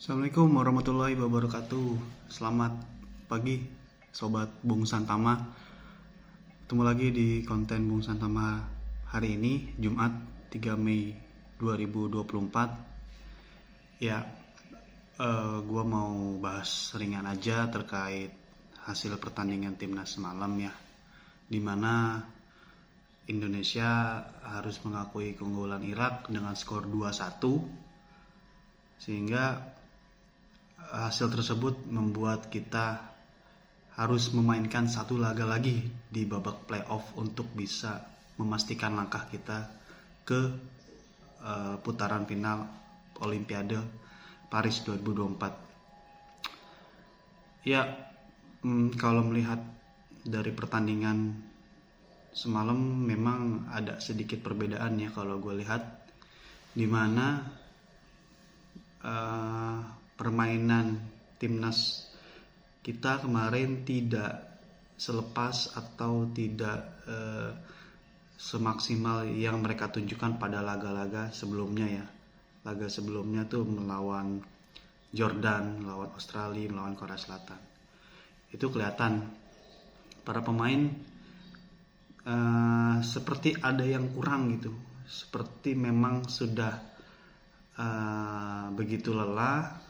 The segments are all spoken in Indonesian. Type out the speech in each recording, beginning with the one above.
Assalamualaikum warahmatullahi wabarakatuh. Selamat pagi Sobat Bung Santama. Ketemu lagi di konten Bung Santama hari ini, Jumat 3 Mei 2024. Ya, gue mau bahas ringan aja terkait hasil pertandingan timnas semalam ya, dimana Indonesia harus mengakui keunggulan Irak dengan skor 2-1, sehingga hasil tersebut membuat kita harus memainkan satu laga lagi di babak playoff untuk bisa memastikan langkah kita ke putaran final Olimpiade Paris 2024. Ya, kalau melihat dari pertandingan semalam memang ada sedikit perbedaan ya kalau gue lihat, dimana permainan timnas kita kemarin tidak selepas atau tidak semaksimal yang mereka tunjukkan pada laga-laga sebelumnya ya. Laga sebelumnya tuh melawan Jordan, melawan Australia, melawan Korea Selatan. Itu kelihatan para pemain seperti ada yang kurang gitu. Seperti memang sudah begitu lelah,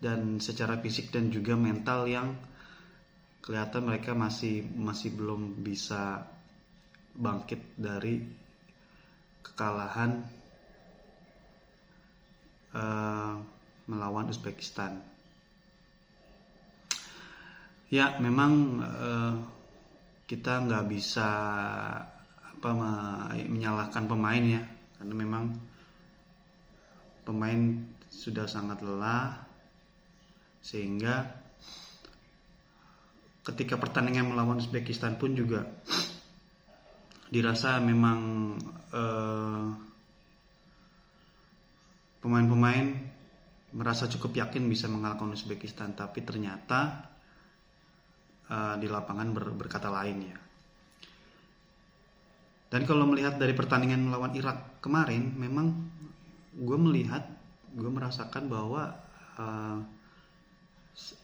dan secara fisik dan juga mental yang kelihatan mereka masih belum bisa bangkit dari kekalahan melawan Uzbekistan. Ya, memang kita nggak bisa menyalahkan pemain ya, karena memang pemain sudah sangat lelah, sehingga ketika pertandingan melawan Uzbekistan pun juga dirasa memang pemain-pemain merasa cukup yakin bisa mengalahkan Uzbekistan, tapi ternyata di lapangan berkata lain ya. Dan kalau melihat dari pertandingan melawan Irak kemarin, memang gue merasakan bahwa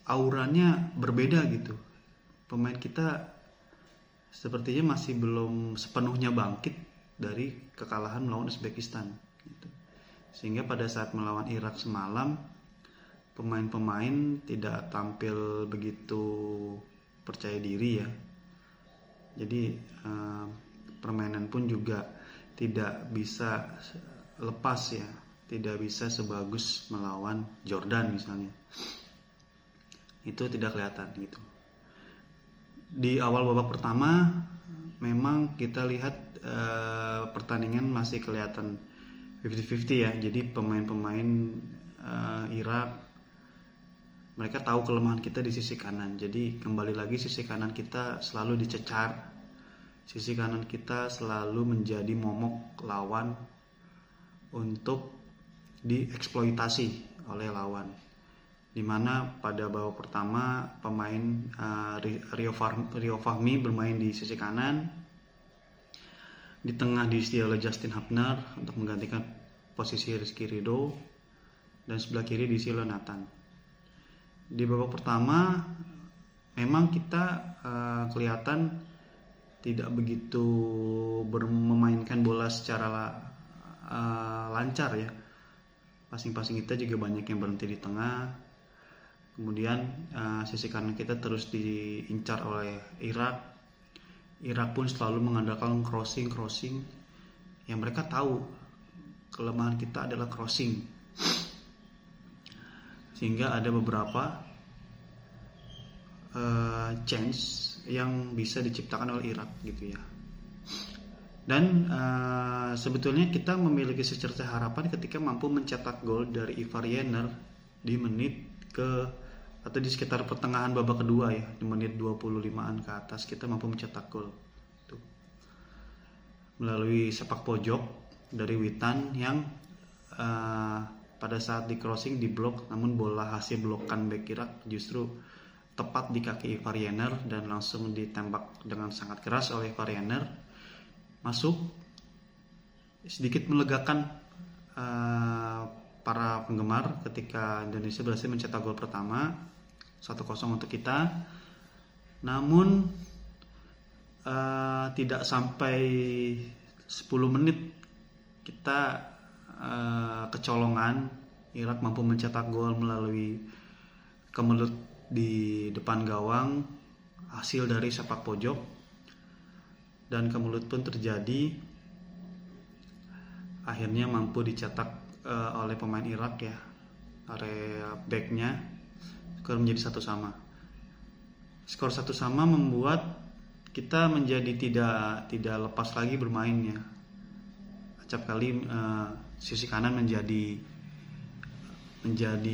auranya berbeda gitu. Pemain kita sepertinya masih belum sepenuhnya bangkit dari kekalahan melawan Uzbekistan gitu. Sehingga pada saat melawan Irak semalam, pemain-pemain tidak tampil begitu percaya diri ya. Jadi permainan pun juga tidak bisa lepas ya, tidak bisa sebagus melawan Jordan misalnya. Itu tidak kelihatan gitu. Di awal babak pertama memang kita lihat pertandingan masih kelihatan 50-50 ya. Jadi pemain-pemain Irak, mereka tahu kelemahan kita di sisi kanan. Jadi kembali lagi sisi kanan kita selalu dicecar. Sisi kanan kita selalu menjadi momok lawan untuk dieksploitasi oleh lawan. Dimana pada babak pertama pemain Rio Fahmi bermain di sisi kanan, di tengah diisi oleh Justin Hubner untuk menggantikan posisi Rizky Ridho, dan sebelah kiri diisi oleh Nathan. Di babak pertama memang kita kelihatan tidak begitu memainkan bola secara lancar ya. Passing kita juga banyak yang berhenti di tengah. Kemudian sisi kanan kita terus diincar oleh Irak. Irak pun selalu mengandalkan crossing yang mereka tahu kelemahan kita adalah crossing, sehingga ada beberapa chance yang bisa diciptakan oleh Irak gitu ya. Dan sebetulnya kita memiliki secerca harapan ketika mampu mencetak gol dari Ivar Jenner di menit atau di sekitar pertengahan babak kedua ya, di menit 25-an ke atas kita mampu mencetak gol tuh, melalui sepak pojok dari Witan yang pada saat di crossing di blok, namun bola hasil blokan bek Irak justru tepat di kaki Ivar Jenner dan langsung ditembak dengan sangat keras oleh Ivar Jenner, masuk, sedikit melegakan para penggemar ketika Indonesia berhasil mencetak gol pertama 1-0 untuk kita. Namun tidak sampai 10 menit kita kecolongan. Irak mampu mencetak gol melalui kemelut di depan gawang hasil dari sepak pojok, dan kemelut pun terjadi, akhirnya mampu dicetak oleh pemain Irak ya, area backnya. Skor menjadi 1-1. Skor 1-1 membuat kita menjadi tidak lepas lagi bermainnya. Acap kali sisi kanan menjadi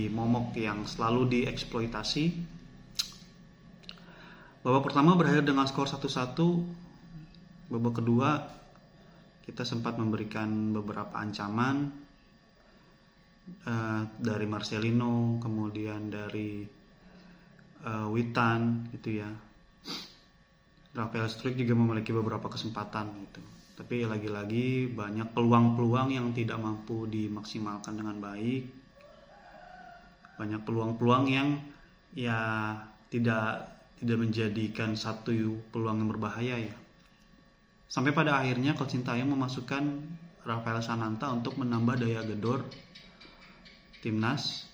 momok yang selalu dieksploitasi. Babak pertama berakhir dengan skor 1-1. Babak kedua kita sempat memberikan beberapa ancaman dari Marcelino, kemudian dari Witan gitu ya. Rafael Struijk juga memiliki beberapa kesempatan gitu. Tapi lagi-lagi banyak peluang-peluang yang tidak mampu dimaksimalkan dengan baik. Banyak peluang-peluang yang ya tidak menjadikan satu peluang yang berbahaya ya. Sampai pada akhirnya Coach Sintayong memasukkan Rafael Sananta untuk menambah daya gedor timnas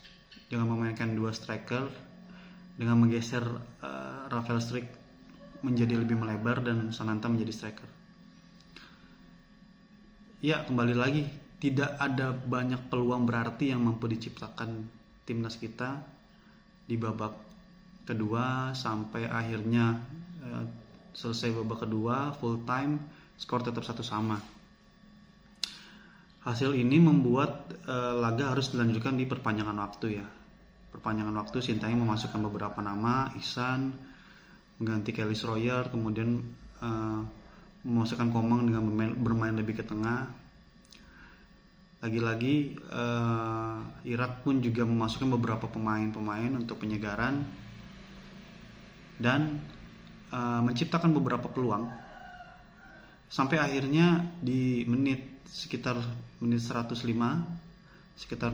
dengan memainkan 2 striker, dengan menggeser Rafael Struijk menjadi lebih melebar dan Sananta menjadi striker. Ya, kembali lagi tidak ada banyak peluang berarti yang mampu diciptakan timnas kita di babak kedua sampai akhirnya selesai babak kedua full time, skor tetap 1-1. Hasil ini membuat laga harus dilanjutkan di perpanjangan waktu ya. Perpanjangan waktu Sintayong memasukkan beberapa nama, Ihsan mengganti Kelly Schroyer, kemudian memasukkan Komang dengan bermain lebih ke tengah. Lagi-lagi Irak pun juga memasukkan beberapa pemain untuk penyegaran dan menciptakan beberapa peluang sampai akhirnya di sekitar menit 105, sekitar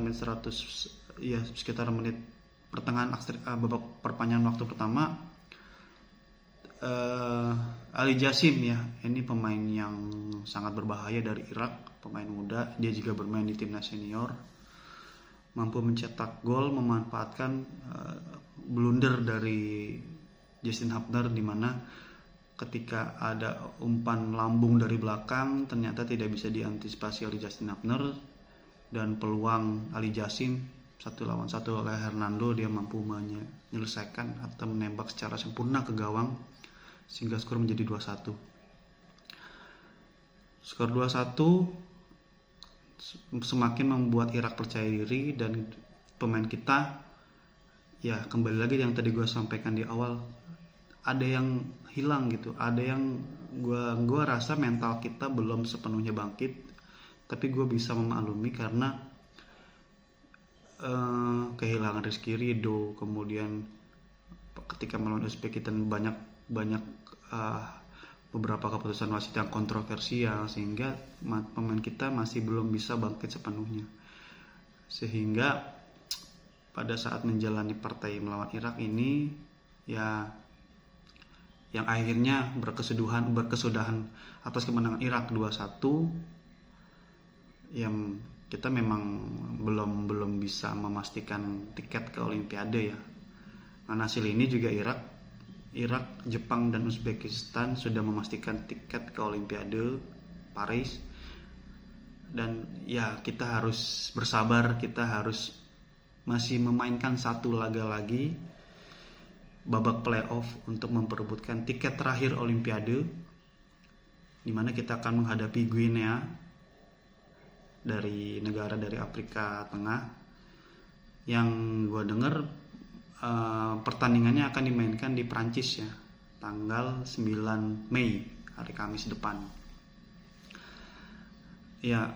menit pertengahan babak perpanjangan waktu pertama, Ali Jassim ya, ini pemain yang sangat berbahaya dari Irak, pemain muda, dia juga bermain di timnas senior, mampu mencetak gol memanfaatkan blunder dari Justin Hubner, di mana ketika ada umpan lambung dari belakang ternyata tidak bisa diantisipasi oleh Justin Hubner, dan peluang Ali Jassim 1 lawan 1 oleh Hernando, dia mampu menyelesaikan atau menembak secara sempurna ke gawang sehingga skor menjadi 2-1. Skor 2-1 semakin membuat Irak percaya diri, dan pemain kita ya kembali lagi yang tadi gue sampaikan di awal, ada yang hilang gitu, ada yang gue rasa mental kita belum sepenuhnya bangkit, tapi gue bisa memaklumi karena kehilangan Rizky Ridho, kemudian ketika melawan Uzbekistan banyak beberapa keputusan wasit yang kontroversial, sehingga pemain kita masih belum bisa bangkit sepenuhnya, sehingga pada saat menjalani partai melawan Irak ini ya yang akhirnya berkesudahan atas kemenangan Irak 2-1, yang kita memang belum bisa memastikan tiket ke Olimpiade ya. Karena hasil ini juga Irak, Jepang dan Uzbekistan sudah memastikan tiket ke Olimpiade Paris, dan ya kita harus bersabar, kita harus masih memainkan 1 laga lagi babak playoff untuk memperebutkan tiket terakhir Olimpiade, di mana kita akan menghadapi Guinea dari negara dari Afrika Tengah, yang gue dengar pertandingannya akan dimainkan di Prancis ya, tanggal 9 Mei, hari Kamis depan. Ya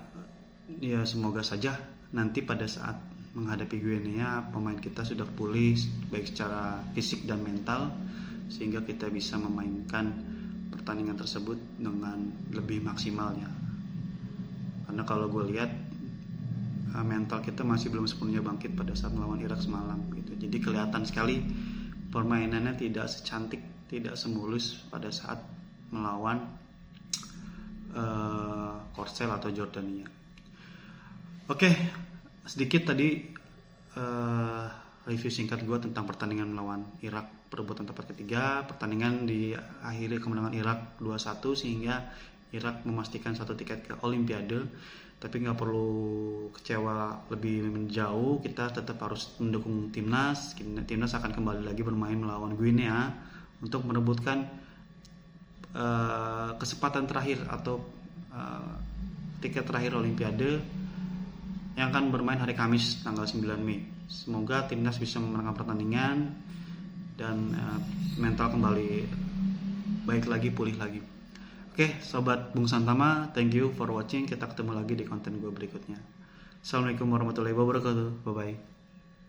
semoga saja nanti pada saat menghadapi Guinea pemain kita sudah pulih baik secara fisik dan mental, sehingga kita bisa memainkan pertandingan tersebut dengan lebih maksimal ya. Karena kalau gue lihat mental kita masih belum sepenuhnya bangkit pada saat melawan Irak semalam gitu. Jadi kelihatan sekali permainannya tidak secantik, tidak semulus pada saat melawan Korsel atau Jordania. Oke, sedikit tadi review singkat gue tentang pertandingan melawan Irak perebutan tempat ketiga. Pertandingan diakhiri kemenangan Irak 2-1 sehingga Irak memastikan satu tiket ke Olimpiade. Tapi nggak perlu kecewa lebih menjauh, kita tetap harus mendukung timnas. Timnas akan kembali lagi bermain melawan Guinea untuk merebutkan kesempatan terakhir atau tiket terakhir Olimpiade yang akan bermain hari Kamis tanggal 9 Mei. Semoga timnas bisa memenangkan pertandingan dan mental kembali baik lagi, pulih lagi. Oke, sobat Bung Santama, thank you for watching. Kita ketemu lagi di konten gue berikutnya. Assalamualaikum warahmatullahi wabarakatuh. Bye bye.